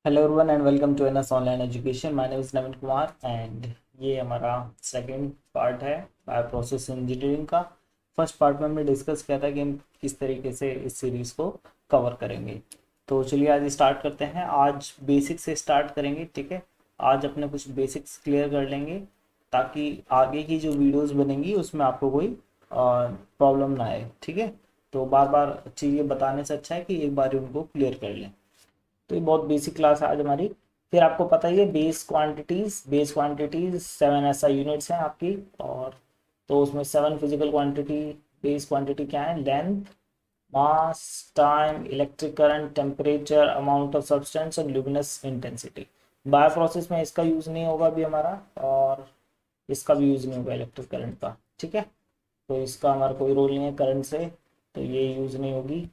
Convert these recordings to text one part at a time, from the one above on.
Hello everyone and welcome to NS online education. My name is Naveen Kumar and ये हमारा second part है bio process engineering का। First part में हमने discuss किया था कि हम किस तरीके से इस सीरीज़ को कवर करेंगे। तो चलिए आज स्टार्ट करते हैं। आज बेसिक से स्टार्ट करेंगे, ठीक है। आज अपने कुछ बेसिक्स क्लियर कर लेंगे ताकि आगे की जो वीडियोस बनेंगी उसमें आपको कोई प्रॉब्लम ना आए, ठीक है। तो बार बार चीज़ें बताने से अच्छा है कि एक बार उनको क्लियर कर लें। तो ये बहुत बेसिक क्लास है आज हमारी। फिर आपको पता ही है बेस क्वांटिटीज 7 ऐसा यूनिट्स हैं आपकी। और तो उसमें 7 फिजिकल क्वांटिटी। बेस क्वांटिटी क्या है? Length, mass, time, electric current, temperature, amount of substance और ल्यूमिनस इंटेंसिटी। बायो प्रोसेस में इसका यूज़ नहीं होगा अभी हमारा, और इसका भी यूज़ नहीं होगा इलेक्ट्रिक करंट का, ठीक है। तो इसका हमारा कोई रोल नहीं है करंट से, तो ये यूज़ नहीं होगी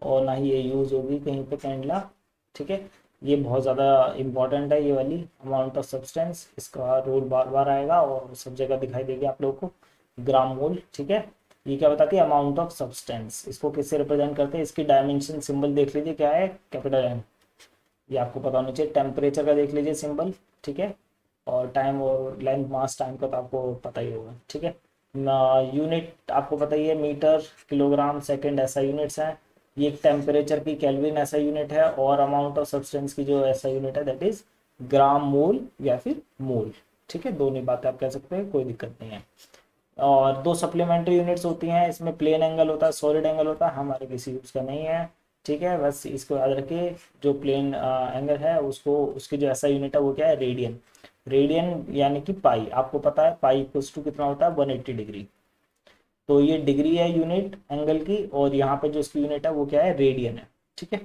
और ना ही ये यूज़ होगी कहीं पे कैंडला, ठीक है। ये बहुत ज़्यादा इम्पॉर्टेंट है ये वाली अमाउंट ऑफ सब्सटेंस। इसका रोल बार बार आएगा और सब जगह दिखाई देगी आप लोगों को। ग्राम मोल, ठीक है। ये क्या बताती है? Amount of substance. इसको किससे रिप्रेजेंट करते हैं? इसकी डायमेंशन सिंबल देख लीजिए, क्या है? Capital M. ये आपको पता होना चाहिए। टेम्परेचर का देख लीजिए सिंबल, ठीक है। और टाइम और लेंथ, मास, टाइम का तो आपको पता ही होगा, ठीक है। यूनिट आपको पता ही है, मीटर, किलोग्राम, सेकंड ऐसा यूनिट्स हैं। ये टेम्परेचर की केल्विन ऐसा यूनिट है, और अमाउंट ऑफ सब्सटेंस की जो ऐसा यूनिट है दैट इज ग्राम मोल या फिर मोल, ठीक है। दोनों बातें आप कह सकते हैं, कोई दिक्कत नहीं है। और दो सप्लीमेंट्री यूनिट्स होती हैं इसमें। प्लेन एंगल होता है, सॉलिड एंगल होता है, हमारे किसी यूज का नहीं है, ठीक है। बस इसको याद रखिए, जो प्लेन एंगल है उसको, उसकी जो ऐसा यूनिट है वो क्या है? रेडियन। रेडियन यानी कि पाई। आपको पता है पाई इक्वल्स टू कितना होता है? 180 डिग्री। तो ये डिग्री है यूनिट एंगल की, और यहाँ पे जो इसकी यूनिट है वो क्या है? रेडियन है, ठीक है।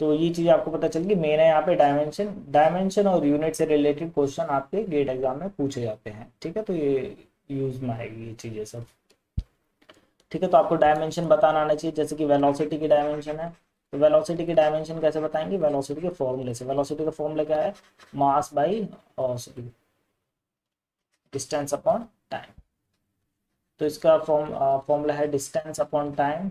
तो ये चीज आपको पता चल गई। मेन है यहाँ पे डायमेंशन। डायमेंशन और यूनिट से रिलेटेड क्वेश्चन आपके गेट एग्जाम में पूछे जाते हैं, ठीक है। तो ये यूज में आएगी ये चीजें सब, ठीक है। तो आपको डायमेंशन बताना आना चाहिए, जैसे कि वेलोसिटी की डायमेंशन है। तो वेलोसिटी की डायमेंशन कैसे बताएंगे? वेलोसिटी के फॉर्मूले से। वेलोसिटी का फॉर्मूला क्या है? Mass by sorry distance upon time. तो इसका फॉर्मूला है डिस्टेंस अपॉन टाइम।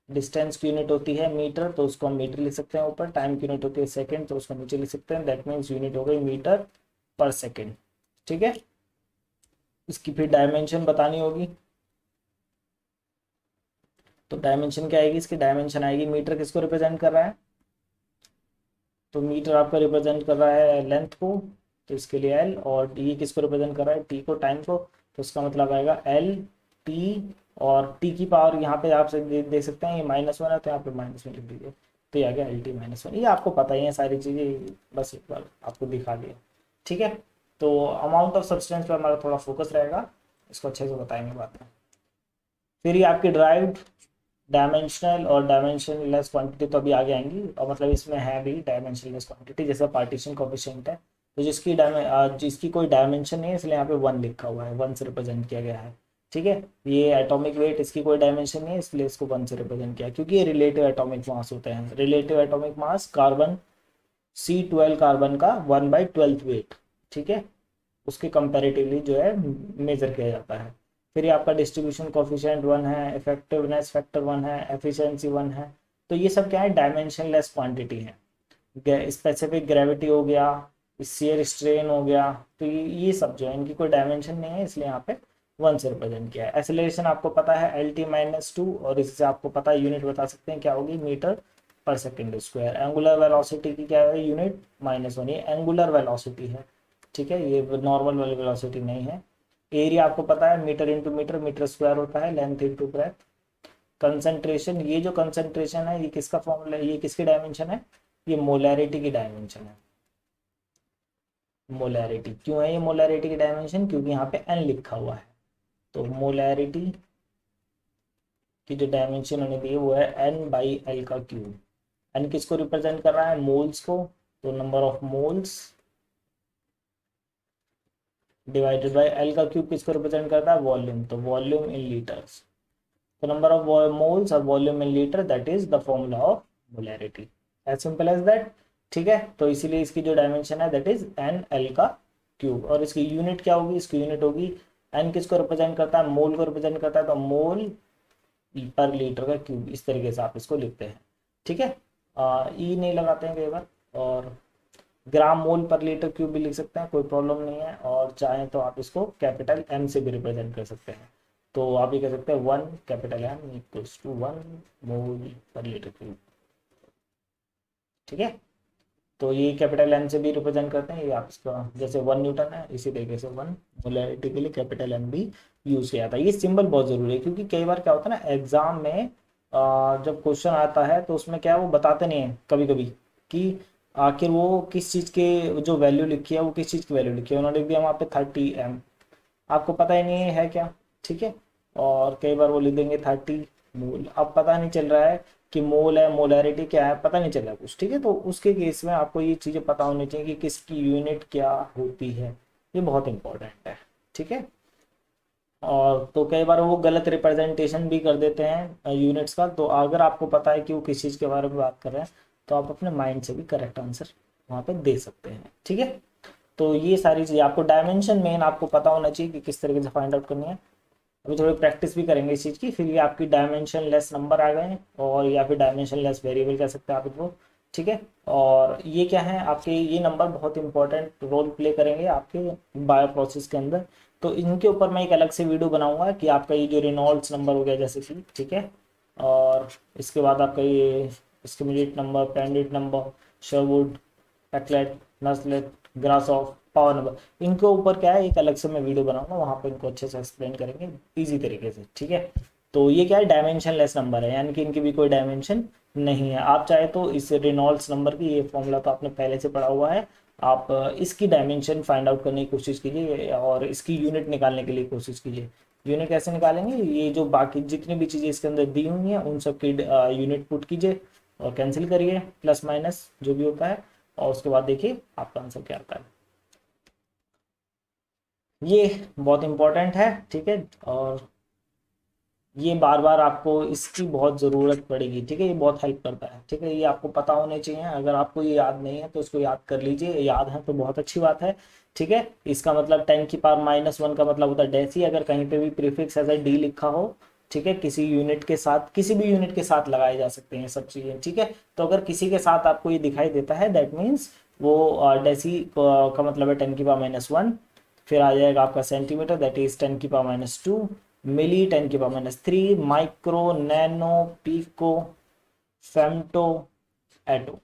डिस्टेंस की यूनिट होती है मीटर, तो उसको हम मीटर लिख सकते हैं ऊपर। टाइम की यूनिट होती है सेकंड, तो उसको नीचे लिख सकते हैं। दैट मीन्स यूनिट हो गई मीटर पर सेकंड, ठीक है। इसकी फिर डायमेंशन बतानी होगी। तो डायमेंशन क्या आएगी? इसकी डायमेंशन आएगी, मीटर किसको रिप्रेजेंट कर रहा है? तो मीटर आपका रिप्रेजेंट कर रहा है लेंथ को, तो इसके लिए एल। और ये किसको रिप्रेजेंट कर रहा है? टी को, टाइम को। तो उसका मतलब आएगा एल टी। और टी की पावर यहाँ पे आप देख सकते हैं, ये -1 है तो यहाँ पे -1 लिख दीजिए। तो ये आ गया एल टी -1। ये आपको पता ही है सारी चीज़ें, बस एक बार आपको दिखा दिया, ठीक है। तो अमाउंट ऑफ सब्सटेंस पे हमारा थोड़ा फोकस रहेगा, इसको अच्छे से बताएंगे बाद में। फिर ये आपकी ड्राइव्ड डायमेंशनल और डायमेंशनलेस क्वांटिटी तो अभी आगे आएंगी, और मतलब इसमें है भी डायमेंशनलेस क्वांटिटी, जैसे पार्टीशन कोएफिशिएंट है। तो जिसकी कोई डायमेंशन नहीं है, इसलिए यहाँ पे 1 लिखा हुआ है, 1 से रिप्रेजेंट किया गया है, ठीक है। ये एटॉमिक वेट, इसकी कोई डायमेंशन नहीं है, इसलिए इसको 1 से रिप्रेजेंट किया, क्योंकि ये रिलेटिव एटॉमिक मास होते हैं। Relative atomic mass carbon, C12 carbon का 1/12 वेट, ठीक है, उसके कंपैरेटिवली जो है मेजर किया जाता है। फिर ये आपका डिस्ट्रीब्यूशन कोफिशिएंट 1 है, इफेक्टिवनेस फैक्टर 1 है, एफिशिएंसी 1 है। तो ये सब क्या है? डायमेंशनलेस क्वांटिटी है। स्पेसिफिक ग्रेविटी हो गया, शियर स्ट्रेन हो गया, तो ये सब जो है इनकी कोई डायमेंशन नहीं है, इसलिए यहाँ पे 1 से रिप्रेजेंट किया है। एक्सेलरेशन आपको पता है LT-2, और इससे आपको पता है यूनिट बता सकते हैं क्या होगी? मीटर पर सेकेंड स्क्वायर। एंगुलर वेलोसिटी की क्या है यूनिट? -1। ये एंगुलर वेलोसिटी है, ठीक है, ये नॉर्मल वाली वेलोसिटी नहीं है। एरिया आपको पता है, metre into metre, metre square होता है। Length into breadth. कंसंट्रेशन, ये जो कंसंट्रेशन है ये किसका फॉर्मूला है? ये किसकी डायमेंशन है? ये मोलैरिटी की डायमेंशन है। मोलैरिटी क्यों है ये मोलैरिटी की डायमेंशन? क्योंकि यहाँ पे n लिखा हुआ है। तो मोलैरिटी की जो डायमेंशन होने दी है वो है n/l का क्यूब। n किसको रिप्रेजेंट कर रहा है? मोल्स को। तो number of moles divided by L का क्यूब किसको रिप्रेजेंट करता है? वॉल्यूम। तो वॉल्यूम इन लीटर्स। तो नंबर ऑफ मोल्स और volume in litre, that is the formula of molarity. As simple as that, ठीक है। तो इसीलिए इसकी जो डायमेंशन है दैट इज NL का क्यूब। और इसकी यूनिट क्या होगी? इसकी यूनिट होगी, n किसको रिप्रेजेंट करता है? मोल को रिप्रेजेंट करता है, तो मोल पर लीटर का क्यूब। इस तरीके से आप इसको लिखते हैं, ठीक है। ई नहीं लगाते हैं कई बार, और ग्राम मोल पर लीटर क्यूब भी लिख सकते हैं, कोई प्रॉब्लम नहीं है। और चाहें तो आप इसको कैपिटल एम से भी रिप्रेजेंट कर सकते हैं। तो आप ये कह सकते हैं 1 कैपिटल एम इक्वल्स टू 1 मोल पर लीटर क्यूब। ठीक है, तो ये कैपिटल एम से भी रिप्रेजेंट करते हैं। ये आप इसका जैसे 1 न्यूटन है, इसी तरीके से 1 मोलैरिटी के लिए कैपिटल एम भी यूज किया जाता है। ये सिंबल बहुत जरूरी है, क्योंकि कई बार क्या होता है ना एग्जाम में जब क्वेश्चन आता है तो उसमें क्या है वो बताते नहीं है कभी कभी कि आखिर वो किस चीज़ के जो वैल्यू लिखी है वो किस चीज़ की वैल्यू लिखी है। उन्होंने लिख दिया वहाँ पे 30 एम, आपको पता ही नहीं है क्या। ठीक है, और कई बार वो लिख देंगे 30 मोल, अब पता नहीं चल रहा है कि मोल है मोलैरिटी क्या है, पता नहीं चल रहा कुछ। ठीक है, तो उसके केस में आपको ये चीज़ें पता होनी चाहिए कि किसकी यूनिट क्या होती है, ये बहुत इंपॉर्टेंट है। ठीक है, और तो कई बार वो गलत रिप्रेजेंटेशन भी कर देते हैं यूनिट्स का। तो अगर आपको पता है कि वो किस चीज़ के बारे में बात कर रहे हैं तो आप अपने माइंड से भी करेक्ट आंसर वहाँ पे दे सकते हैं। ठीक है, तो ये सारी चीज़ें आपको डायमेंशन मेन आपको पता होना चाहिए कि किस तरीके से फाइंड आउट करनी है। अभी थोड़ी प्रैक्टिस भी करेंगे इस चीज़ की, फिर ये आपकी डायमेंशन लेस नंबर आ गए हैं, और या फिर डायमेंशन लेस वेरिएबल कह सकते हैं आप इसको। ठीक है, और ये क्या है आपके, ये नंबर बहुत इंपॉर्टेंट रोल प्ले करेंगे आपके बायो प्रोसेस के अंदर। तो इनके ऊपर मैं एक अलग से वीडियो बनाऊंगा कि आपका ये जो रेनॉल्ड्स नंबर हो गया जैसे कि, ठीक है, और इसके बाद आपका ये Schmidt number, Prandtl number, Sherwood, Peclet, Nusselt, Grashof, power number, इनके ऊपर क्या है एक अलग से मैं वीडियो बनाऊंगा, वहाँ पे इनको अच्छे से एक्सप्लेन करेंगे इजी तरीके से। ठीक है, तो ये क्या है डायमेंशन लेस नंबर है, यानी कि इनकी भी कोई डायमेंशन नहीं है। आप चाहे तो इस रेनॉल्ड्स नंबर की ये फॉर्मूला तो आपने पहले से पढ़ा हुआ है, आप इसकी डायमेंशन फाइंड आउट करने की कोशिश कीजिए और इसकी यूनिट निकालने के लिए कोशिश कीजिए। यूनिट कैसे निकालेंगे, ये जो बाकी जितनी भी चीज़ें इसके अंदर दी हुई हैं उन सब की यूनिट पुट कीजिए और कैंसिल करिए प्लस माइनस जो भी होता है, और उसके बाद देखिए आपका आंसर क्या आता है। ये बहुत इंपॉर्टेंट है। ठीक है, और ये बार बार आपको इसकी बहुत ज़रूरत पड़ेगी। ठीक है, ये बहुत हेल्प करता है। ठीक है, ये आपको पता होने चाहिए, अगर आपको ये याद नहीं है तो इसको याद कर लीजिए, याद है तो बहुत अच्छी बात है। ठीक है, इसका मतलब 10⁻⁻1 का मतलब होता है डेसी, अगर कहीं पे भी प्रीफिक्स ऐसा डी लिखा हो, ठीक है, किसी यूनिट के साथ, किसी भी यूनिट के साथ लगाए जा सकते हैं सब चीज़ें। ठीक है, तो अगर किसी के साथ आपको ये दिखाई देता है दैट मीन्स वो डेसी का मतलब है 10⁻⁻1। फिर आ जाएगा आपका centimetre, that is 10⁻⁻2, milli 10⁻3, micro, nano, pico, femto, atto.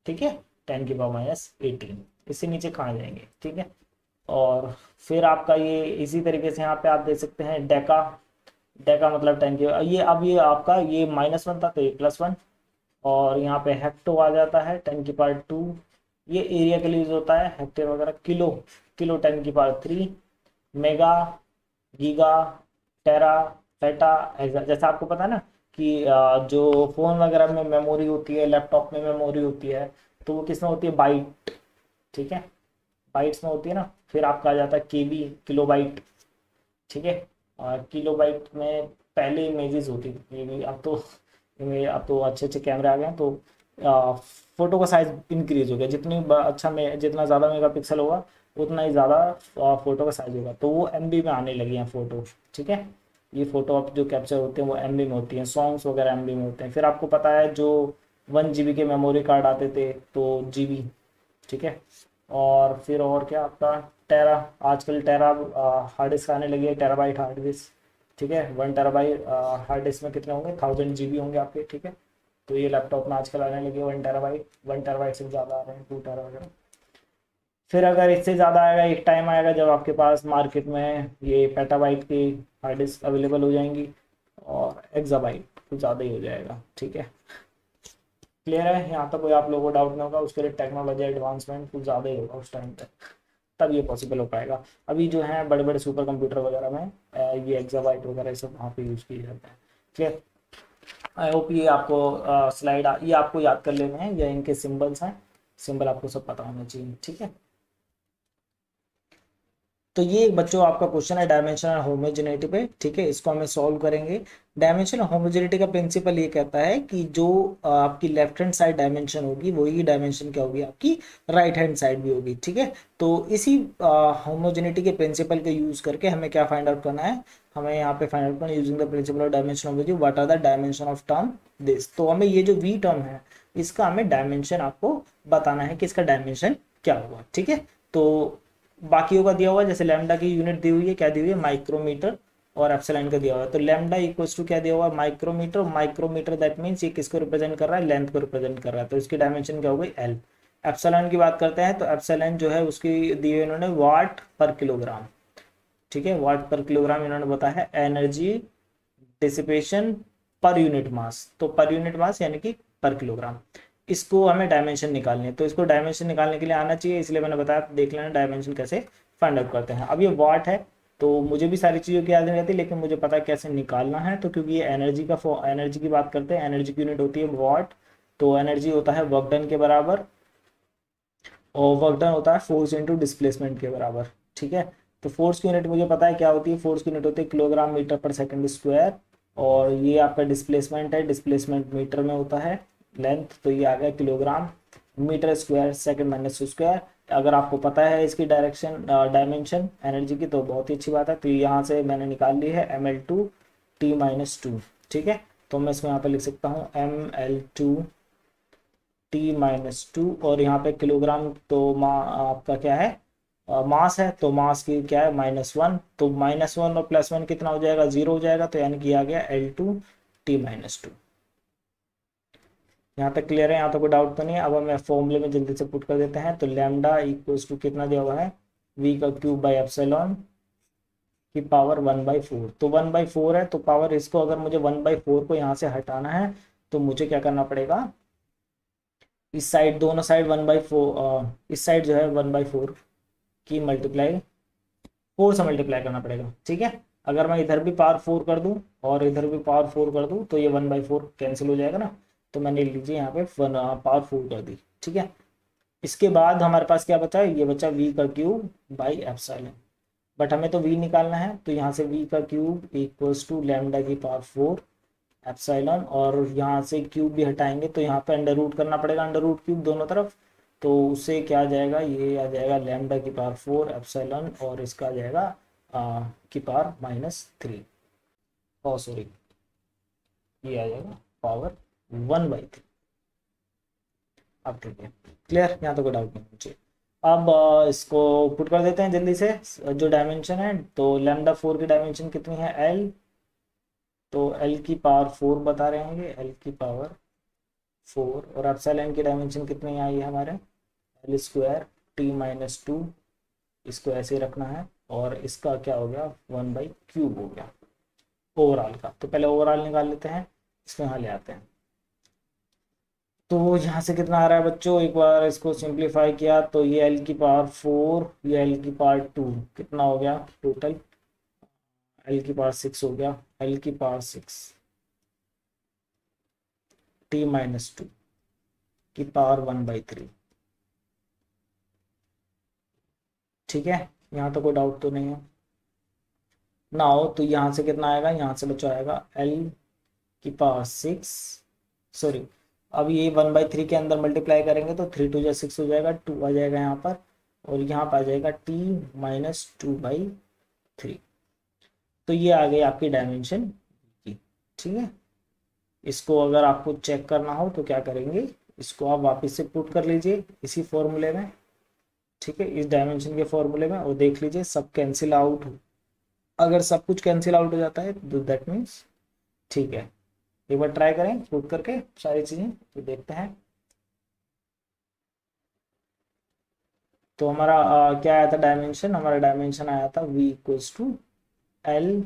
ठीक है, 10⁻18, इससे नीचे कहाँ जाएंगे। ठीक है, और फिर आपका ये इसी तरीके से यहाँ पे आप देख सकते हैं डेका, डेका मतलब 10 के, ये अब ये आपका ये -1 था तो ये +1, और यहाँ पे हेक्टो आ जाता है 10⁻2, ये एरिया के लिए यूज होता है हेक्टेयर वगैरह। किलो, किलो 10⁻3, मेगा, गीगा, टेरा, पेटा, हेक्सा। जैसे आपको पता है ना कि जो फ़ोन वगैरह में मेमोरी होती है, लैपटॉप में मेमोरी होती है, तो वो किस में होती है बाइट। ठीक है, बाइट्स में होती है ना। फिर आपका आ जाता है केबी, किलोबाइट। ठीक है, और किलोबाइट में पहले इमेजेस होती थी, केबी अब तो अब तो अच्छे अच्छे कैमरे आ गए हैं, तो फोटो का साइज इंक्रीज हो गया, अच्छा में जितना ज़्यादा मेगापिक्सल होगा उतना ही ज़्यादा फोटो का साइज होगा, तो वो एमबी में आने लगी हैं फोटो। ठीक है, ये फोटो अब जो कैप्चर होते हैं वो एमबी में होती हैं, सॉन्ग्स वगैरह एमबी में होते हैं। फिर आपको पता है जो 1 GB के मेमोरी कार्ड आते थे तो जीबी। ठीक है, और फिर और क्या आपका टेरा, आजकल टेरा हार्ड डिस्क आने लगी है, टेराबाइट हार्ड डिस्क। ठीक है, 1 TB हार्ड डिस्क में कितने होंगे, 1000 GB होंगे आपके। ठीक है, तो ये लैपटॉप में आजकल आने लगे 1 TB, 1 TB से ज़्यादा आ रहे हैं, 2 TB वगैरह। फिर अगर इससे ज़्यादा आएगा, एक टाइम आएगा जब आपके पास मार्केट में ये पेटाबाइट की हार्ड डिस्क अवेलेबल हो जाएंगी, और एक्साबाइट कुछ ज़्यादा ही हो जाएगा। ठीक है, क्लियर है, यहाँ तक कोई आप लोगों को डाउट नहीं होगा। उसके लिए टेक्नोलॉजी एडवांसमेंट कुछ ज़्यादा ही होगा उस टाइम तक, तब ये पॉसिबल हो पाएगा। अभी जो है बड़े बड़े सुपर कंप्यूटर वगैरह में ये एक्साबाइट वगैरह सब वहाँ पे यूज़ किए जाते हैं। क्लियर, आई होप ये आपको स्लाइड ये आपको याद कर लेने हैं, या इनके सिंबल्स हैं, सिंबल आपको सब पता होना चाहिए। ठीक है, तो ये एक बच्चों आपका क्वेश्चन है डायमेंशनल होमोजेनिटी पे। ठीक है, इसको हमें सॉल्व करेंगे। डायमेंशनल होमोजेनिटी का प्रिंसिपल ये कहता है कि जो आपकी लेफ्ट हैंड साइड डायमेंशन होगी वही डायमेंशन क्या होगी आपकी राइट हैंड साइड भी होगी। ठीक है, तो इसी होमोजेनिटी के प्रिंसिपल को यूज करके हमें क्या फाइंड आउट करना है, हमें यहाँ पे फाइंड आउट करना है using the principle of dimension of what are the dimension of term this. तो हमें ये जो वी टर्म है इसका हमें डायमेंशन आपको बताना है कि इसका डायमेंशन क्या होगा, ठीक है। तो बाकियों का दिया हुआ है, जैसे लैम्डा की यूनिट दी हुई है, क्या दी हुई है, माइक्रोमीटर, और एप्सिलॉन का दिया हुआ है। तो लैम्डा इक्वल्स टू क्या दिया हुआ है, माइक्रोमीटर। माइक्रोमीटर दैट मीन्स ये किसको रिप्रेजेंट कर रहा है, लेंथ को रिप्रेजेंट कर रहा है, तो इसकी डायमेंशन क्या हो गई, एल। एप्सिलॉन की बात करते हैं तो एप्सिलॉन जो है उसकी दी हुई इन्होंने वाट पर किलोग्राम, ठीक है, वाट पर किलोग्राम इन्होंने बताया है। Energy dissipation per unit mass, तो पर यूनिट मास यानी कि पर किलोग्राम। इसको हमें डायमेंशन निकालनी है, तो इसको डायमेंशन निकालने के लिए आना चाहिए, इसलिए मैंने बताया देख लेना डायमेंशन कैसे फाइंड आउट करते हैं। अब ये वाट है, तो मुझे भी सारी चीज़ों की याद नहीं रहती, लेकिन मुझे पता है कैसे निकालना है। तो क्योंकि ये एनर्जी की बात करते हैं, एनर्जी की यूनिट होती है वाट, तो एनर्जी होता है वर्क डन के बराबर, और वर्क डन होता है फोर्स इंटू डिस्प्लेसमेंट के बराबर, ठीक है। तो फोर्स की यूनिट मुझे पता है क्या होती है, फोर्स की यूनिट होती है kilogram metre per second square, और ये आपका डिस्प्लेसमेंट है, डिस्प्लेसमेंट मीटर में होता है, लेंथ, तो ये आ गया kilogram metre square second minus square. अगर आपको पता है इसकी डायरेक्शन डायमेंशन एनर्जी की तो बहुत ही अच्छी बात है। तो यहाँ से मैंने निकाल ली है ml2 T-2, ठीक है। तो मैं इसको यहाँ पे लिख सकता हूँ ml2T-2, और यहाँ पे किलोग्राम तो आपका क्या है, मास है, तो मास की क्या है, -1, तो -1 और +1 कितना हो जाएगा, 0 हो जाएगा, तो यानी कि आ गया L2T-2। यहाँ तक क्लियर है, यहाँ तो कोई डाउट तो नहीं है। अब हमें फॉर्मूले में जल्दी से पुट कर देते हैं। तो लैम्डा इक्वल्स टू कितना दिया हुआ है, v³ की पावर 1/4, तो 1/4 है, तो पावर इसको अगर मुझे 1/4 को यहाँ से हटाना है तो मुझे क्या करना पड़ेगा, इस साइड दोनों साइड 1/4, इस साइड जो है 1/4 की मल्टीप्लाई 4 से मल्टीप्लाई करना पड़ेगा, ठीक है। अगर मैं इधर भी पावर 4 कर दूं और इधर भी पावर 4 कर दूं तो ये 1/4 कैंसिल हो जाएगा ना, तो मैंने लीजिए यहाँ पे पावर 4 कर दी, ठीक है। इसके बाद हमारे पास क्या बचा, ये बचा v³/ε, बट हमें तो v निकालना है, तो यहाँ से v³ इक्वल्स टू लैम्डा की पावर 4 एप्सिलॉन, और यहाँ से क्यूब भी हटाएंगे तो यहाँ पे अंडर रूट करना पड़ेगा, अंडर रूट क्यूब दोनों तरफ, तो उससे क्या आ जाएगा, ये आ जाएगा लैम्डा की पावर 4 एप्सिलॉन, और इसका आ जाएगा की पावर -3, ओ सॉरी, ये आ जाएगा पावर 1/3। अब ठीक है, क्लियर, यहाँ तो कोई डाउट नहीं मुझे। अब इसको पुट कर देते हैं जल्दी से, जो डायमेंशन है, तो लैम्डा 4 की डायमेंशन कितनी है, एल, तो एल की पावर 4 बता रहे होंगे, एल की पावर 4, और एप्सिलॉन की डायमेंशन कितनी आई है हमारे, L²T-2, इसको ऐसे ही रखना है, और इसका क्या हो गया, 1/³ हो गया ओवरऑल का। तो पहले ओवरऑल निकाल लेते हैं, इसको यहाँ ले आते हैं। तो यहाँ से कितना आ रहा है बच्चों, एक बार इसको सिंप्लीफाई किया तो ये एल की पावर 4, ये एल की पावर 2, कितना हो गया टोटल, एल की पावर 6 हो गया, एल की पावर 6 T-2 की पावर 1/3, ठीक है। यहाँ तो कोई डाउट तो नहीं है ना हो, तो यहाँ से कितना आएगा, यहाँ से बच्चों आएगा एल की पावर 6, सॉरी, अब ये 1/3 के अंदर मल्टीप्लाई करेंगे तो 3×2 = 6 हो जाएगा, 2 आ जाएगा यहाँ पर, और यहाँ पर आ जाएगा T-2/3। तो ये आ गई आपकी डायमेंशन की, ठीक है। इसको अगर आपको चेक करना हो तो क्या करेंगे, इसको आप वापस से पुट कर लीजिए इसी फॉर्मूले में, ठीक है, इस डायमेंशन के फॉर्मूले में, और देख लीजिए सब कैंसिल आउट, अगर सब कुछ कैंसिल आउट हो जाता है तो दैट मीन्स ठीक है। एक बार ट्राई करें पुट करके सारी चीजें, तो देखते हैं। तो हमारा क्या आया था डायमेंशन, हमारा डायमेंशन आया था v=L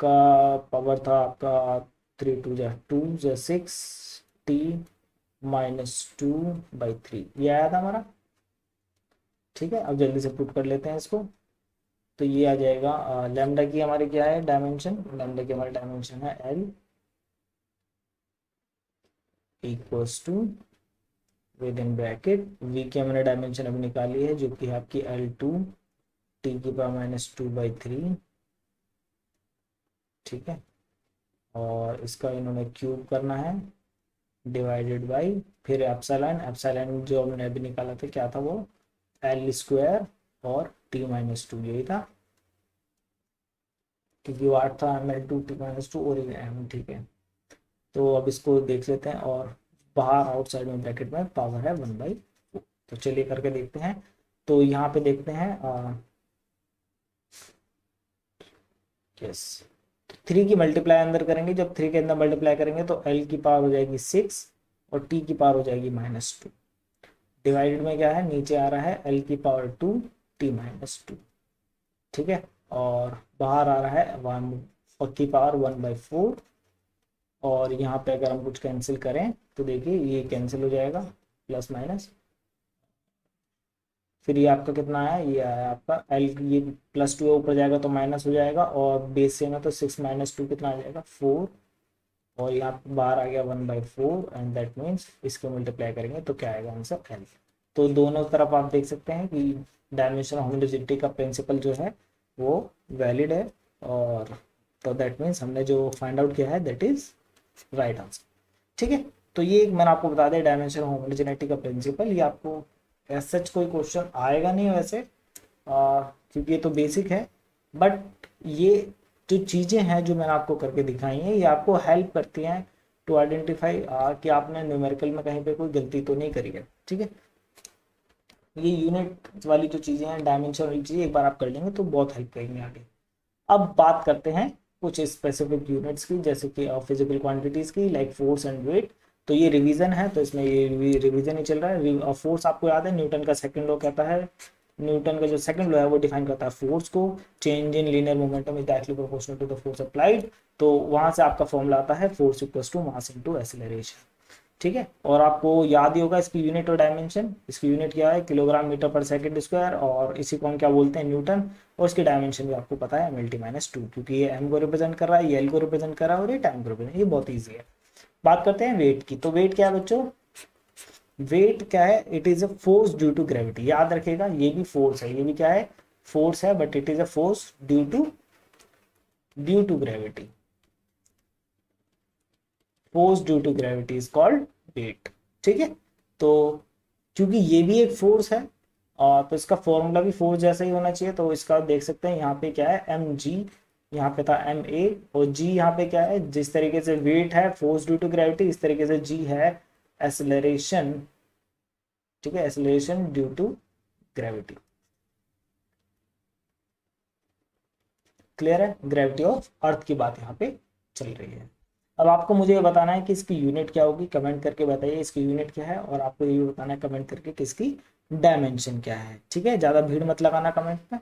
का पावर था आपका 3×2 = 6 T-2/3, ये आया था हमारा, ठीक है। अब जल्दी से पुट कर लेते हैं इसको, तो ये आ जाएगा लैम्डा की हमारी क्या है डायमेंशन, लैम्डा की हमारी डायमेंशन है L equals to with in bracket v की हमने डायमेंशन अभी निकाली है, जो कि है आपकी L2T⁻²/3, ठीक है, और इसका इन्होंने क्यूब करना है डिवाइडेड बाई, फिर एप्सिलॉन, एप्सिलॉन जो हमने अभी निकाला था क्या था वो, L² और T-2 यही था, क्योंकि वो 8 था ml2 T-2 और m, ठीक है। तो अब इसको देख लेते हैं, और बाहर आउटसाइड में ब्रैकेट में पावर है 1/4। तो चलिए करके देखते हैं। तो यहाँ पे देखते हैं यस, 3 की मल्टीप्लाई अंदर करेंगे, जब 3 के अंदर मल्टीप्लाई करेंगे तो एल की पावर हो जाएगी 6 और टी की पावर हो जाएगी -2। डिवाइडेड में क्या है, नीचे आ रहा है एल की पावर 2 टी -2, ठीक है। और बाहर आ रहा है 1 की पावर 1/4। और यहाँ पे अगर हम कुछ कैंसिल करें तो देखिए ये कैंसिल हो जाएगा, प्लस माइनस। फिर ये आपका कितना है, ये आया आपका एल, ये +2 ऊपर जाएगा तो माइनस हो जाएगा, और बेस से में तो 6 - 2 कितना आ जाएगा 4। और यहाँ पे बाहर आ गया 1/4 एंड दैट मीन्स इसको मल्टीप्लाई करेंगे तो क्या आएगा आंसर एल। तो दोनों तरफ आप देख सकते हैं कि डायमेंशन होमोजेनिटी का प्रिंसिपल जो है वो वैलिड है। और तो दैट मीन्स हमने जो फाइंड आउट किया है दैट इज राइट आंसर, ठीक है। तो ये मैंने आपको बता दिया डायमेंशन होमोजेनिटी का प्रिंसिपल। ये आपको एज सच कोई क्वेश्चन आएगा नहीं वैसे, क्योंकि ये तो बेसिक है, बट ये जो चीज़ें हैं जो मैंने आपको करके दिखाई हैं ये आपको हेल्प करती हैं टू आइडेंटिफाई कि आपने न्यूमेरिकल में कहीं पे कोई गलती तो नहीं करी है, ठीक है। ये यूनिट वाली जो चीज़ें हैं, डायमेंशन वाली चीज़ें एक बार आप कर लेंगे तो बहुत हेल्प करेंगे आगे। अब बात करते हैं कुछ स्पेसिफिक यूनिट्स की, जैसे कि फिजिकल क्वांटिटीज़ की, लाइक फोर्स एंड वेट। तो ये रिवीजन है, तो इसमें ये रिवीजन ही चल रहा है। फोर्स आपको याद है, न्यूटन का सेकंड लॉ कहता है, न्यूटन का जो सेकंड लॉ है वो डिफाइन करता है फोर्स को, change in linear momentum is directly proportional to the force applied. तो वहां से आपका फॉर्मूला आता है force equals to mass into acceleration, ठीक है। और आपको याद ही होगा इसकी यूनिट और डायमेंशन, इसकी यूनिट क्या है kilogram metre per second square, और इसी को हम क्या बोलते हैं न्यूटन। और इसकी डायमेंशन भी आपको पता है mlt -2, क्योंकि ये m को रिप्रेजेंट कर रहा है, ये एल को रिप्रेजेंट कर रहा है और ये टाइम को रिप्रेजेंट, ये बहुत ईजी है। बात करते हैं वेट की। तो वेट क्या है बच्चों, वेट क्या है, it is a force due to gravity. याद रखिएगा ये भी फोर्स है, ये भी क्या है फोर्स है, but it is a force due to gravity. Force due to gravity is called weight, ठीक है। तो क्योंकि ये भी एक फोर्स है और तो इसका फॉर्मूला भी फोर्स जैसा ही होना चाहिए। तो इसका देख सकते हैं यहाँ पे क्या है mg, यहाँ पे था ma, और g यहाँ पे क्या है, जिस तरीके से वेट है फोर्स ड्यू टू ग्रेविटी, इस तरीके से g है एक्सेलरेशन, ठीक है, acceleration due to gravity. Clear है, ग्रेविटी ऑफ अर्थ की बात यहाँ पे चल रही है। अब आपको मुझे ये बताना है कि इसकी यूनिट क्या होगी, कमेंट करके बताइए इसकी यूनिट क्या है, और आपको ये भी बताना है कमेंट करके कि इसकी डायमेंशन क्या है, ठीक है। ज़्यादा भीड़ मत लगाना कमेंट में,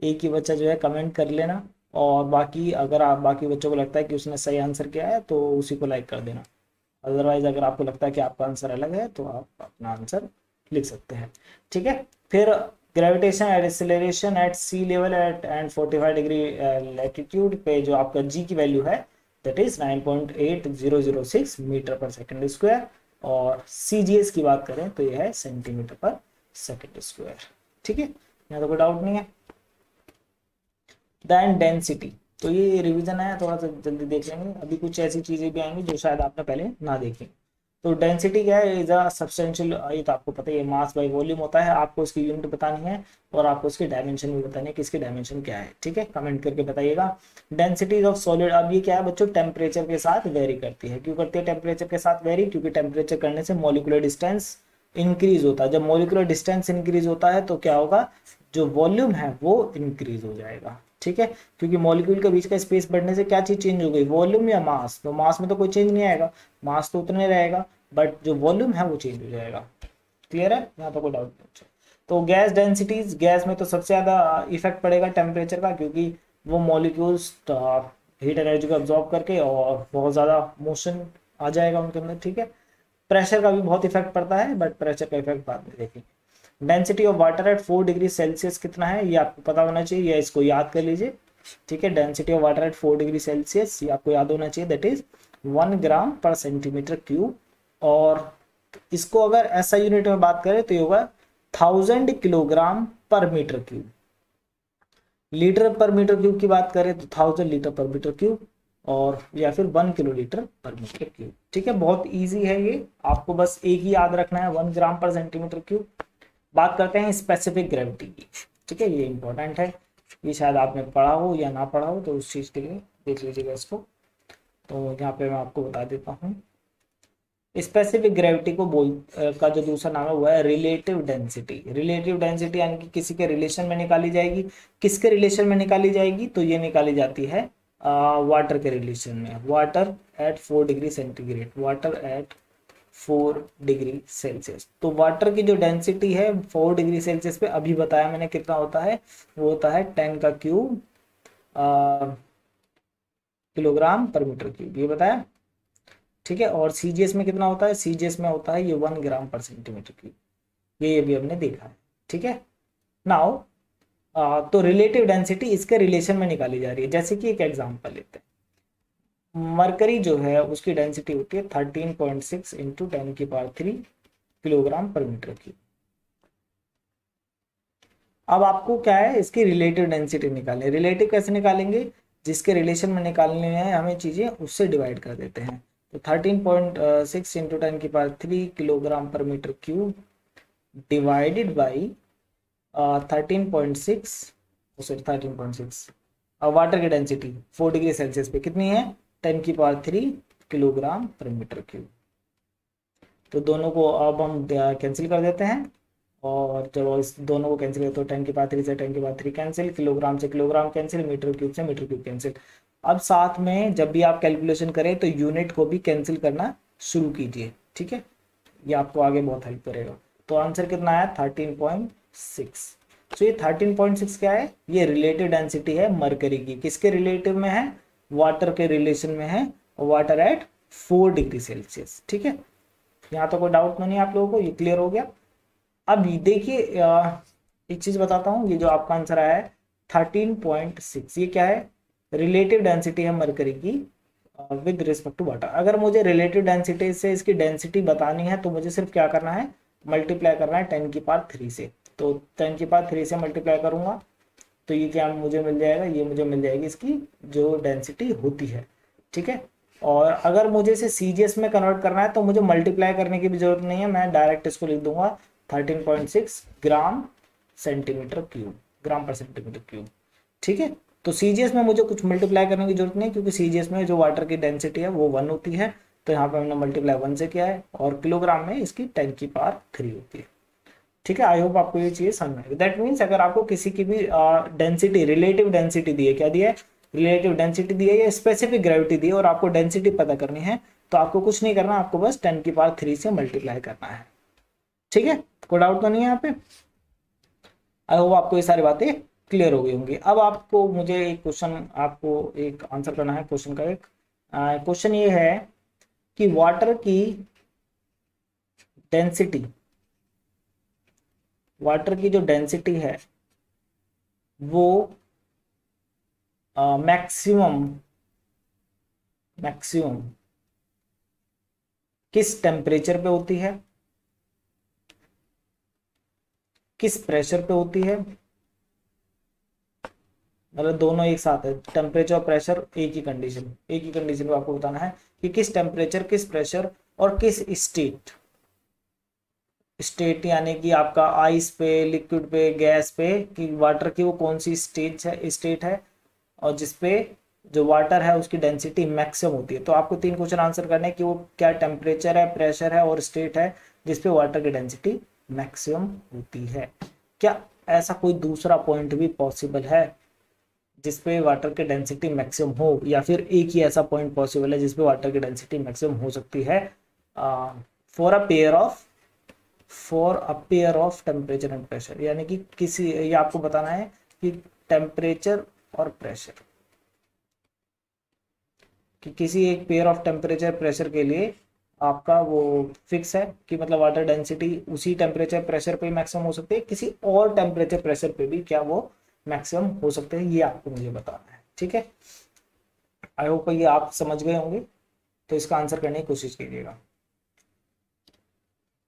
एक ही बच्चा जो है कमेंट कर लेना, और बाकी अगर आप बाकी बच्चों को लगता है कि उसने सही आंसर किया है तो उसी को लाइक कर देना। अदरवाइज अगर आपको लगता है कि आपका आंसर अलग है तो आप अपना आंसर लिख सकते हैं, ठीक है। फिर gravitation at acceleration at sea level at and 45 degree latitude पे जो आपका जी की वैल्यू है that is 9.8006 metre per second square, और CGS की बात करें तो यह है सेंटीमीटर पर सेकंड स्क्वायर, ठीक है। यहाँ तो कोई डाउट नहीं है। देन डेंसिटी, तो ये रिवीजन है, थोड़ा सा जल्दी देख लेंगे। अभी कुछ ऐसी चीजें भी आएंगी जो शायद आपने पहले ना देखी। तो डेंसिटी क्या है, इज अ सब्सटेंशियल, ये तो आपको पता ही है, मास बाय वॉल्यूम होता है। आपको इसकी यूनिट बतानी है और आपको इसकी डायमेंशन भी बतानी है कि इसकी डायमेंशन क्या है, ठीक है। कमेंट करके बताइएगा। डेंसिटी ऑफ सॉलिड, अब ये क्या है बच्चों, टेम्परेचर के साथ वेरी करती है। क्यों करती है टेम्परेचर के साथ वेरी, क्योंकि टेम्परेचर करने से मॉलिक्यूलर डिस्टेंस इंक्रीज होता है। जब मॉलिक्यूलर डिस्टेंस इंक्रीज होता है तो क्या होगा, जो वॉल्यूम है वो इंक्रीज हो जाएगा, ठीक है। क्योंकि मॉलिक्यूल के बीच का स्पेस बढ़ने से क्या चीज चेंज हो गई, वॉल्यूम या मास। तो मास में तो कोई चेंज नहीं आएगा, मास तो उतने रहेगा, बट जो वॉल्यूम है वो चेंज हो जाएगा। क्लियर है, यहाँ तो कोई डाउट नहीं। तो गैस डेंसिटीज, गैस में तो सबसे ज्यादा इफेक्ट पड़ेगा टेम्परेचर का, क्योंकि वो मॉलिक्यूल्स हीट एनर्जी को अब्जॉर्ब करके और बहुत ज्यादा मोशन आ जाएगा उनके अंदर, ठीक है। प्रेशर का भी बहुत इफेक्ट पड़ता है, बट प्रेशर का इफेक्ट बाद में देखेंगे। Density of water at 4 degree Celsius कितना है, ये आपको पता होना चाहिए, या इसको याद कर लीजिए, ठीक है। Density of water at 4 degree Celsius ये आपको याद होना चाहिए, दैट इज 1 ग्राम पर सेंटीमीटर क्यूब। और इसको अगर ऐसा यूनिट में बात करें तो ये होगा 1000 kilogram per metre cube. Litre पर मीटर क्यूब की बात करें तो 1000 लीटर पर मीटर क्यूब, और या फिर 1 किलोलीटर पर मीटर क्यूब, ठीक है। बहुत इजी है ये, आपको बस एक ही याद रखना है, 1 ग्राम पर सेंटीमीटर क्यूब। बात करते हैं स्पेसिफिक ग्रेविटी की, ठीक है। ये इंपॉर्टेंट है, ये शायद आपने पढ़ा हो या ना पढ़ा हो, तो उस चीज़ के लिए देख लीजिएगा इसको। तो यहाँ पे मैं आपको बता देता हूँ स्पेसिफिक ग्रेविटी को का जो दूसरा नाम है वो है रिलेटिव डेंसिटी। रिलेटिव डेंसिटी यानी कि किसी के रिलेशन में निकाली जाएगी। किसके रिलेशन में निकाली जाएगी? तो ये निकाली जाती है वाटर के रिलेशन में। Water at 4 degree centigrade, water at 4 degree Celsius. तो वाटर की जो डेंसिटी है 4 डिग्री सेल्सियस पे अभी बताया मैंने कितना होता है, वो होता है 10 का cube kilogram per metre cube, ये बताया। ठीक है, और सीजीएस में कितना होता है? सीजीएस में होता है ये 1 ग्राम पर सेंटीमीटर क्यूब, ये भी हमने देखा है। ठीक है, नाउ तो रिलेटिव डेंसिटी इसके रिलेशन में निकाली जा रही है। जैसे कि एक एग्जांपल लेते हैं, मरकरी जो है उसकी डेंसिटी होती है 13.6 इंटू 10 की power 3 kilogram per metre cube. अब आपको क्या है, इसकी रिलेटिव डेंसिटी निकालनी। रिलेटिव कैसे निकालेंगे? जिसके रिलेशन में निकालने हैं हमें चीजें, उससे डिवाइड कर देते हैं। तो 13.6 इंटू 10 की power 3 kilogram per metre cube divided by 13.6 sorry 13.6 water की डेंसिटी 4 डिग्री सेल्सियस पे कितनी है? 10 की power 3 kilogram per metre cube. तो दोनों को अब हम कैंसिल कर देते हैं, और जब इस दोनों को कैंसिल करते तो 10 की पावर 3 से 10 की पावर 3 कैंसिल, किलोग्राम से किलोग्राम कैंसिल, मीटर क्यूब से मीटर क्यूब कैंसिल। अब साथ में जब भी आप कैलकुलेशन करें तो यूनिट को भी कैंसिल करना शुरू कीजिए। ठीक है, ये आपको आगे बहुत हेल्प करेगा। तो आंसर कितना आया? 13.6। तो ये 13.6 क्या है? ये रिलेटिव डेंसिटी है मरकरी की। किसके रिलेटिव में है? वाटर के रिलेशन में है, वाटर एट 4 डिग्री सेल्सियस। ठीक है, यहाँ तो कोई डाउट नहीं है आप लोगों को, ये क्लियर हो गया। अब देखिए एक चीज बताता हूँ, ये जो आपका आंसर आया है 13.6, ये क्या है? रिलेटिव डेंसिटी है मरकरी की विद रिस्पेक्ट टू वाटर। अगर मुझे रिलेटिव डेंसिटी से इसकी डेंसिटी बतानी है तो मुझे सिर्फ क्या करना है? मल्टीप्लाई करना है 10 की पावर 3 से। तो 10 की पावर 3 से मल्टीप्लाई करूंगा तो ये क्या मुझे मिल जाएगा? ये मुझे मिल जाएगी इसकी जो डेंसिटी होती है। ठीक है, और अगर मुझे इसे सीजीएस में कन्वर्ट करना है तो मुझे मल्टीप्लाई करने की भी जरूरत नहीं है, मैं डायरेक्ट इसको लिख दूंगा 13.6 ग्राम सेंटीमीटर क्यूब, ग्राम पर सेंटीमीटर क्यूब। ठीक है, तो सीजीएस में मुझे कुछ मल्टीप्लाई करने की जरूरत नहीं, क्योंकि सीजीएस में जो वाटर की डेंसिटी है वो 1 होती है, तो यहाँ पे हमने मल्टीप्लाई 1 से किया है, और किलोग्राम में इसकी 10 की पावर 3 होती है। ठीक है, आई होप आपको ये चीज समझ में आएगी। दैट मीन्स अगर आपको किसी की भी डेंसिटी, रिलेटिव डेंसिटी दी है, क्या दी है? रिलेटिव डेंसिटी दी है या स्पेसिफिक ग्रेविटी दी है, और आपको डेंसिटी पता करनी है, तो आपको कुछ नहीं करना, आपको बस 10 की पावर 3 से मल्टीप्लाई करना है। ठीक है, कोई डाउट तो नहीं है यहाँ पे? आई होप आपको ये सारी बातें क्लियर हो गई होंगी। अब आपको मुझे एक क्वेश्चन, आपको एक आंसर करना है क्वेश्चन का। एक क्वेश्चन ये है कि वाटर की डेंसिटी, वाटर की जो डेंसिटी है वो मैक्सिमम किस टेम्परेचर पे होती है, किस प्रेशर पे होती है? मतलब दोनों एक साथ है, टेम्परेचर और प्रेशर एक ही कंडीशन पे आपको बताना है कि किस टेम्परेचर, किस प्रेशर और किस स्टेट यानी कि आपका आइस पे, लिक्विड पे, गैस पे, कि वाटर की वो कौन सी स्टेट है और जिसपे जो वाटर है उसकी डेंसिटी मैक्सिमम होती है। तो आपको 3 क्वेश्चन आंसर करने हैं कि वो क्या टेम्परेचर है, प्रेशर है और स्टेट है जिसपे वाटर की डेंसिटी मैक्सिमम होती है। क्या ऐसा कोई दूसरा पॉइंट भी पॉसिबल है जिसपे वाटर की डेंसिटी मैक्सिमम हो, या फिर एक ही ऐसा पॉइंट पॉसिबल है जिसपे वाटर की डेंसिटी मैक्सिमम हो सकती है? For a pair of temperature and pressure, यानी कि किसी, ये आपको बताना है कि टेम्परेचर और प्रेशर, कि किसी एक पेयर ऑफ टेम्परेचर प्रेशर के लिए आपका वो फिक्स है कि मतलब वाटर डेंसिटी उसी टेम्परेचर प्रेशर पे मैक्सिमम हो सकती है, किसी और टेम्परेचर प्रेशर पे भी क्या वो मैक्सिमम हो सकते हैं, ये आपको मुझे बताना है। ठीक है, आई होप ये आप समझ गए होंगे, तो इसका आंसर करने की कोशिश कीजिएगा।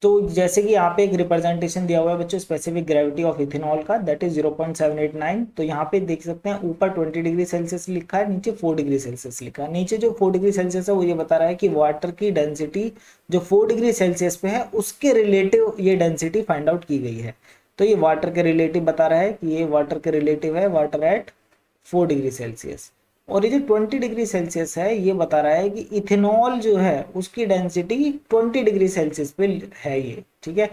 तो जैसे कि यहाँ पे एक रिप्रेजेंटेशन दिया हुआ है बच्चों स्पेसिफिक ग्रेविटी ऑफ इथेनॉल का, दैट इज 0.789। तो यहाँ पे देख सकते हैं ऊपर 20 डिग्री सेल्सियस लिखा है, नीचे 4 डिग्री सेल्सियस लिखा है। नीचे जो 4 डिग्री सेल्सियस है वो ये बता रहा है कि वाटर की डेंसिटी जो 4 डिग्री सेल्सियस पे है उसके रिलेटिव ये डेंसिटी फाइंड आउट की गई है। तो ये वाटर के रिलेटिव बता रहा है कि ये वाटर के रिलेटिव है, वाटर एट 4 डिग्री सेल्सियस। और ये जो 20 डिग्री सेल्सियस है ये बता रहा है कि इथेनॉल जो है उसकी डेंसिटी 20 डिग्री सेल्सियस पे है ये, ठीक है।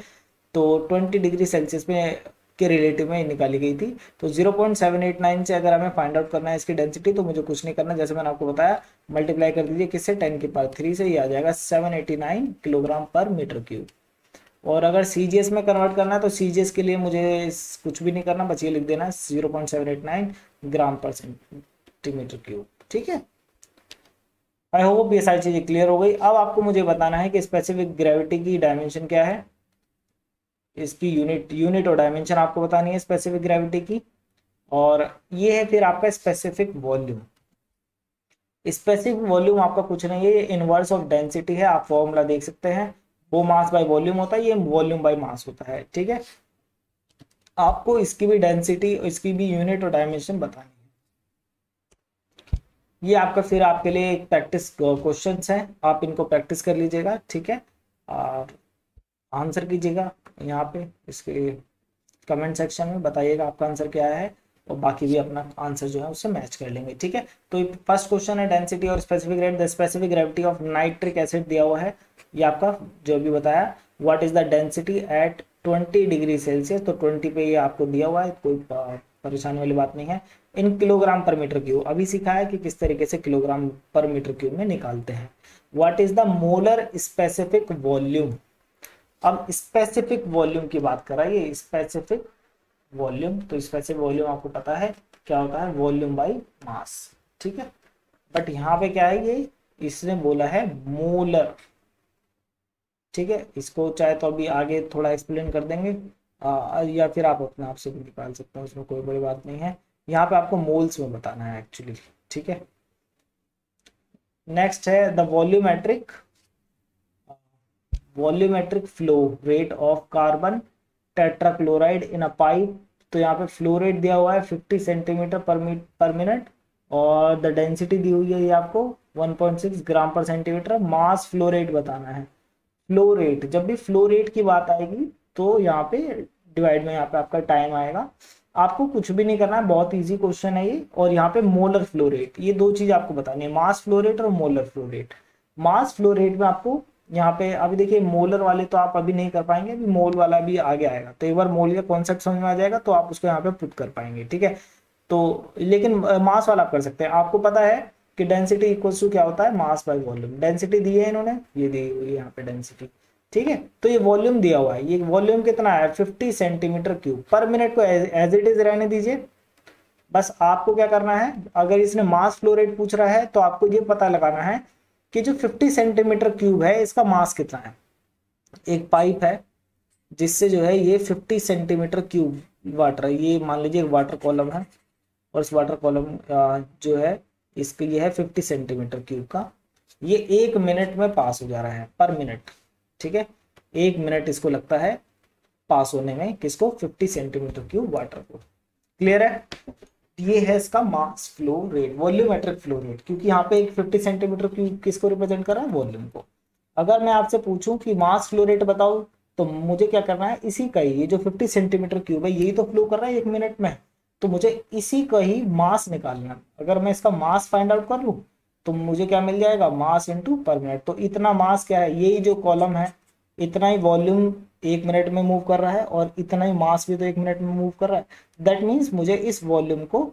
तो 20 डिग्री सेल्सियस में के रिलेटिव में निकाली गई थी। तो 0.789 से अगर हमें फाइंड आउट करना है इसकी डेंसिटी, तो मुझे कुछ नहीं करना, जैसे मैंने आपको बताया मल्टीप्लाई कर दीजिए किससे, 10 की पावर 3 से, ये आ जाएगा 789 किलोग्राम पर मीटर क्यूब। और अगर सीजीएस में कन्वर्ट करना है तो सीजीएस के लिए मुझे कुछ भी नहीं करना, बस ये लिख देना है 0.789 ग्राम पर सेंटीमीटर क्यूब, ठीक है। आई होप ये सारी चीजें क्लियर हो गई। अब आपको मुझे बताना है कि स्पेसिफिक ग्रेविटी की डायमेंशन क्या है, इसकी यूनिट और डायमेंशन आपको बतानी है स्पेसिफिक ग्रेविटी की। और ये है फिर आपका स्पेसिफिक वॉल्यूम। स्पेसिफिक वॉल्यूम आपका कुछ नहीं है, ये इनवर्स ऑफ डेंसिटी है, आप फॉर्मूला देख सकते हैं, वो मास बाय वॉल्यूम होता है, ये वॉल्यूम बाय मास होता है, ठीक है। आपको इसकी भी डेंसिटी, इसकी भी यूनिट और डायमेंशन बतानी है। ये आपका फिर आपके लिए एक प्रैक्टिस क्वेश्चंस है, आप इनको प्रैक्टिस कर लीजिएगा, ठीक है। और आंसर कीजिएगा यहाँ पे इसके कमेंट सेक्शन में, बताइएगा आपका आंसर क्या है, और बाकी भी अपना आंसर जो है उससे मैच कर लेंगे, ठीक है। तो फर्स्ट क्वेश्चन है डेंसिटी और specific gravity. The specific gravity of nitric acid दिया हुआ है, ये आपका जो भी बताया। What is the density at 20 degree Celsius, तो 20 पे ये आपको दिया हुआ है, कोई परेशानी वाली बात नहीं है। In kilogram per metre cube, अभी सीखा है कि किस तरीके से किलोग्राम पर मीटर क्यूब में निकालते हैं। What is the molar specific volume, अब स्पेसिफिक वॉल्यूम की बात कर रहा है ये, स्पेसिफिक वॉल्यूम, तो स्पेसिफिक वॉल्यूम आपको पता है क्या होता है, वॉल्यूम बाय मास, ठीक है। बट यहाँ पे क्या है, ये इसने बोला है मोलर, ठीक है। इसको चाहे तो अभी आगे थोड़ा एक्सप्लेन कर देंगे, या फिर आप अपने आप से भी निकाल सकते हो, उसमें कोई बड़ी बात नहीं है। यहाँ पे आपको मोल्स में बताना है एक्चुअली, ठीक है। नेक्स्ट है the volumetric flow rate of carbon tetrachloride in a pipe. तो यहाँ पे फ्लो रेट दिया हुआ है 50 सेंटीमीटर पर मिनट, और द डेंसिटी दी हुई है ये आपको 1.6 ग्राम पर सेंटीमीटर। मास फ्लो रेट बताना है। फ्लो रेट, जब भी फ्लो रेट की बात आएगी तो यहाँ पे डिवाइड में यहाँ पे आपका टाइम आएगा, आपको कुछ भी नहीं करना है, बहुत इजी क्वेश्चन है ये। और यहाँ पे मोलर फ्लो रेट, ये दो चीज आपको बतानी है, मास फ्लो रेट और molar flow rate. Mass flow rate में आपको यहाँ पे अभी देखिए मोलर वाले तो आप अभी नहीं कर पाएंगे, अभी मोल वाला भी आगे आएगा, तो एक बार मोल का कॉन्सेप्ट समझ में आ जाएगा तो आप उसको यहाँ पे पुट कर पाएंगे, ठीक है। तो लेकिन मास वाला आप कर सकते हैं, आपको पता है कि डेंसिटी इक्वल्स टू क्या होता है, मास बाय वॉल्यूम। डेंसिटी दी है इन्होंने, ये दी हुई है यहाँ पे डेंसिटी, ठीक है। तो ये वॉल्यूम दिया हुआ है, ये वॉल्यूम कितना है 50 सेंटीमीटर क्यूब पर मिनट को एज इट इज रहने दीजिए। बस आपको क्या करना है, अगर इसने मास फ्लो रेट पूछ रहा है तो आपको ये पता लगाना है कि जो 50 सेंटीमीटर क्यूब है इसका मास कितना है। एक पाइप है जिससे जो है ये 50 सेंटीमीटर क्यूब वाटर है, ये मान लीजिए एक वाटर कॉलम है, और इस वाटर कॉलम जो है इसके लिए है 50 सेंटीमीटर क्यूब का, ये 1 मिनट में पास हो जा रहा है पर मिनट, ठीक है। 1 मिनट इसको लगता है पास होने में, किसको, 50 सेंटीमीटर क्यूब वाटर को। क्लियर है, ये है इसका mass flow rate, volumetric flow rate, क्योंकि यहाँ पे एक 50 सेंटीमीटर क्यूब किसको रिप्रेजेंट कर रहा है, वॉल्यूम को। अगर मैं आपसे पूछूं कि मास फ्लो रेट बताओ, तो मुझे क्या करना है, इसी का ही, ये जो 50 सेंटीमीटर क्यूब है यही तो फ्लो कर रहा है 1 मिनट में, तो मुझे इसी का ही मास निकालना। अगर मैं इसका मास फाइंड आउट कर लूँ तो मुझे क्या मिल जाएगा, मास इंटू पर मिनट। तो इतना मास क्या है, यही जो कॉलम है, इतना ही वॉल्यूम 1 मिनट में मूव कर रहा है, और इतना ही मास भी तो 1 मिनट में मूव कर रहा है। दैट मीन्स मुझे इस वॉल्यूम को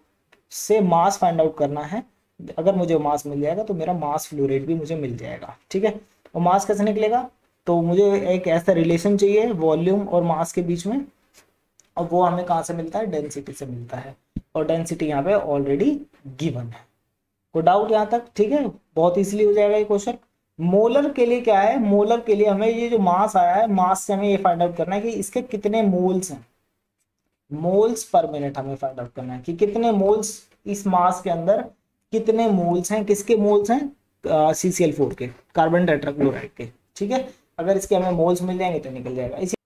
से मास फाइंड आउट करना है। अगर मुझे मास मिल जाएगा तो मेरा मास फ्लो रेट भी मुझे मिल जाएगा, ठीक है। और मास कैसे निकलेगा, तो मुझे एक ऐसा रिलेशन चाहिए वॉल्यूम और मास के बीच में, और वो हमें कहाँ से मिलता है, डेंसिटी से मिलता है, और डेंसिटी यहाँ पे ऑलरेडी गिवन है। कोई डाउट यहाँ तक, ठीक है, बहुत इजीली हो जाएगा ये क्वेश्चन। मोलर के लिए क्या है, मोलर के लिए हमें ये जो मास आया है, मास से हमें ये फाइंड आउट करना है कि इसके कितने मोल्स हैं, मोल्स पर मिनट हमें फाइंड आउट करना है कि कितने मोल्स इस मास के अंदर, कितने मोल्स हैं, किसके मोल्स हैं, CCl4 के, कार्बन टेट्राक्लोराइड के, ठीक है। अगर इसके हमें मोल्स मिल जाएंगे तो निकल जाएगा। इसी